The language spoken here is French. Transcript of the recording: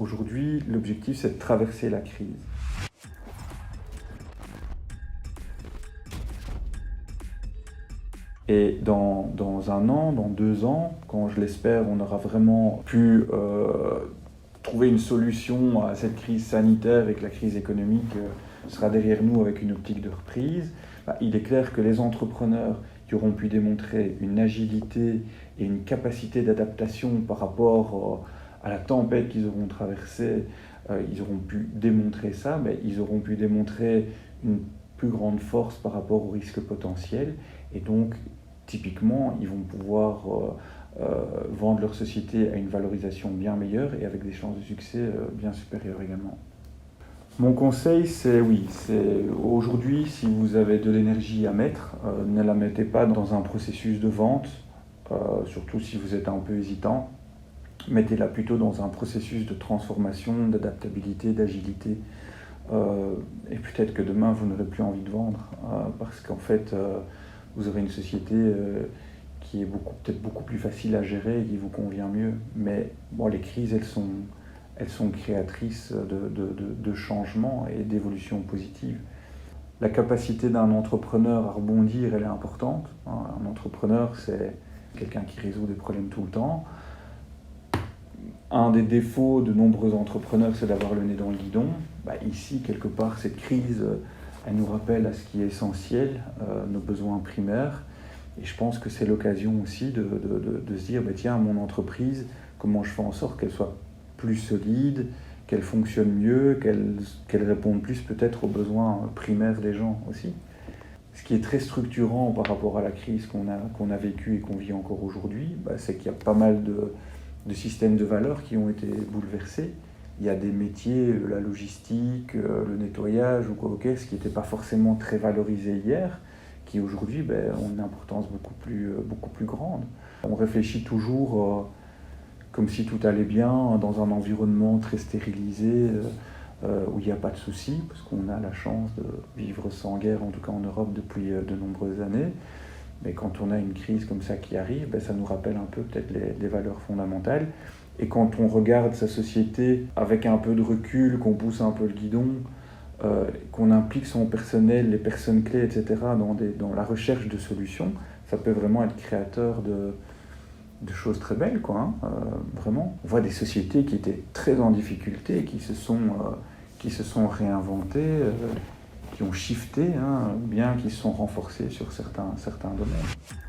Aujourd'hui, l'objectif, c'est de traverser la crise. Et dans 1 an, dans 2 ans, quand je l'espère, on aura vraiment pu trouver une solution à cette crise sanitaire et que la crise économique sera derrière nous avec une optique de reprise, il est clair que les entrepreneurs qui auront pu démontrer une agilité et une capacité d'adaptation par rapport à la tempête qu'ils auront traversée, ils auront pu démontrer ça, mais ils auront pu démontrer une plus grande force par rapport aux risques potentiels. Et donc, typiquement, ils vont pouvoir vendre leur société à une valorisation bien meilleure et avec des chances de succès bien supérieures également. Mon conseil, c'est oui, c'est aujourd'hui, si vous avez de l'énergie à mettre, ne la mettez pas dans un processus de vente, surtout si vous êtes un peu hésitant. Mettez-la plutôt dans un processus de transformation, d'adaptabilité, d'agilité. Et peut-être que demain, vous n'aurez plus envie de vendre, parce qu'en fait, vous aurez une société qui est peut-être beaucoup plus facile à gérer et qui vous convient mieux. Mais bon, les crises, elles sont créatrices de changements et d'évolutions positives. La capacité d'un entrepreneur à rebondir, elle est importante. Un entrepreneur, c'est quelqu'un qui résout des problèmes tout le temps. Un des défauts de nombreux entrepreneurs, c'est d'avoir le nez dans le guidon. Ici, quelque part, cette crise, elle nous rappelle à ce qui est essentiel, nos besoins primaires. Et je pense que c'est l'occasion aussi de se dire, tiens, mon entreprise, comment je fais en sorte qu'elle soit plus solide, qu'elle fonctionne mieux, qu'elle réponde plus peut-être aux besoins primaires des gens aussi. Ce qui est très structurant par rapport à la crise qu'on a vécue et qu'on vit encore aujourd'hui, c'est qu'il y a pas mal de systèmes de valeurs qui ont été bouleversés. Il y a des métiers, la logistique, le nettoyage ou quoi, ce qui n'était pas forcément très valorisé hier, qui aujourd'hui ont une importance beaucoup plus grande. On réfléchit toujours comme si tout allait bien dans un environnement très stérilisé, où il n'y a pas de soucis, parce qu'on a la chance de vivre sans guerre, en tout cas en Europe, depuis de nombreuses années. Mais quand on a une crise comme ça qui arrive, ça nous rappelle un peu peut-être les valeurs fondamentales. Et quand on regarde sa société avec un peu de recul, qu'on pousse un peu le guidon, qu'on implique son personnel, les personnes clés, etc., dans la recherche de solutions, ça peut vraiment être créateur de choses très belles, vraiment. On voit des sociétés qui étaient très en difficulté, qui se sont réinventées, qui ont shifté, bien qu'ils se sont renforcés sur certains domaines.